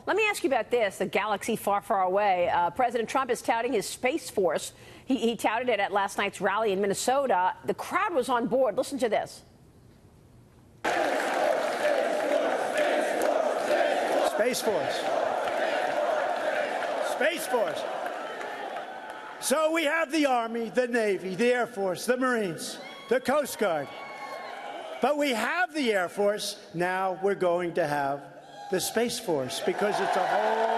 Let me ask you about this, a galaxy far, far away. President Trump is touting his Space Force. He touted it at last night's rally in Minnesota. The crowd was on board. Listen to this. Space Force. Space Force. So we have the Army, the Navy, the Air Force, the Marines, the Coast Guard. But we have the Air Force. Now we're going to have the Space Force because it's a whole...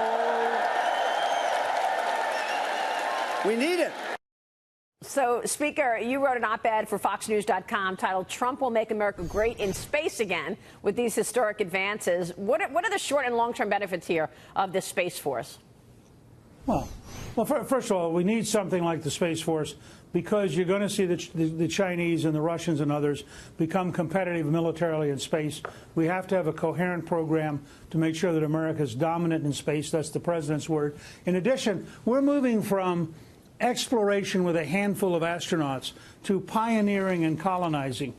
We need it. So, Speaker, you wrote an op-ed for FoxNews.com titled "Trump Will Make America Great in Space Again" with these historic advances. What are the short and long-term benefits here of this Space Force? Well, first of all, we need something like the Space Force because you're going to see the Chinese and the Russians and others become competitive militarily in space. We have to have a coherent program to make sure that America is dominant in space. That's the president's word. In addition, we're moving from exploration with a handful of astronauts to pioneering and colonizing.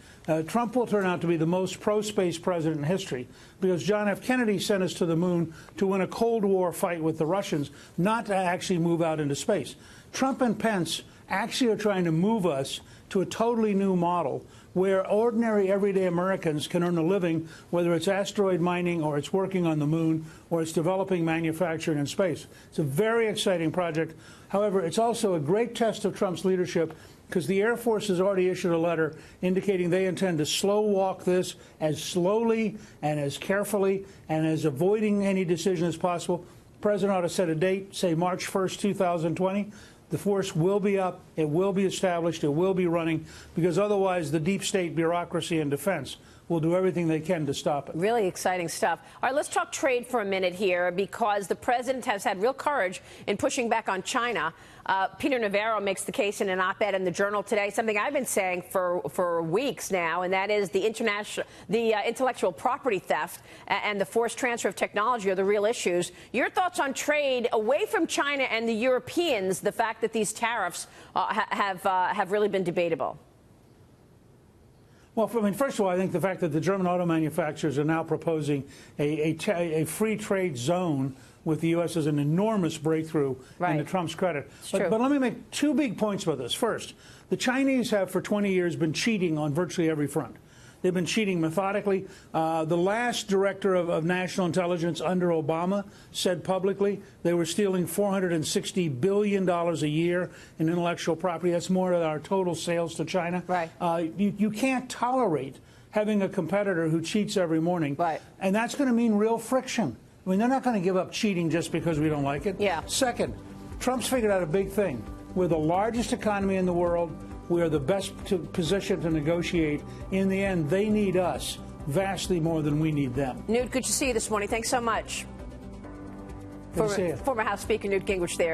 Trump will turn out to be the most pro-space president in history because John F. Kennedy sent us to the moon to win a Cold War fight with the Russians, not to actually move out into space. Trump and Pence actually are trying to move us to a totally new model where ordinary, everyday Americans can earn a living, whether it's asteroid mining or it's working on the moon or it's developing manufacturing in space. It's a very exciting project. However, it's also a great test of Trump's leadership because the Air Force has already issued a letter indicating they intend to slow walk this as slowly and as carefully and as avoiding any decision as possible. The president ought to set a date, say March 1st, 2020. The force will be up, it will be established, it will be running, because otherwise the deep state bureaucracy and defense will do everything they can to stop it. Really exciting stuff. All right, let's talk trade for a minute here, because the president has had real courage in pushing back on China. Peter Navarro makes the case in an op-ed in the Journal today, something I've been saying for weeks now, and that is the intellectual property theft and the forced transfer of technology are the real issues. Your thoughts on trade away from China and the Europeans, the fact that these tariffs have really been debatable? Well, first of all, I think the fact that the German auto manufacturers are now proposing a free trade zone with the U.S. is an enormous breakthrough into Trump's credit. But let me make two big points about this. First, the Chinese have for 20 years been cheating on virtually every front. They've been cheating methodically. The last director of national intelligence under Obama said publicly they were stealing $460 billion a year in intellectual property. That's more than our total sales to China. You can't tolerate having a competitor who cheats every morning. And that's going to mean real friction. I mean, they're not going to give up cheating just because we don't like it. Second, Trump's figured out a big thing. We're the largest economy in the world. We are the best position to negotiate. In the end, they need us vastly more than we need them. Newt, good to see you this morning. Thanks so much. Good to see you. Former House Speaker Newt Gingrich there.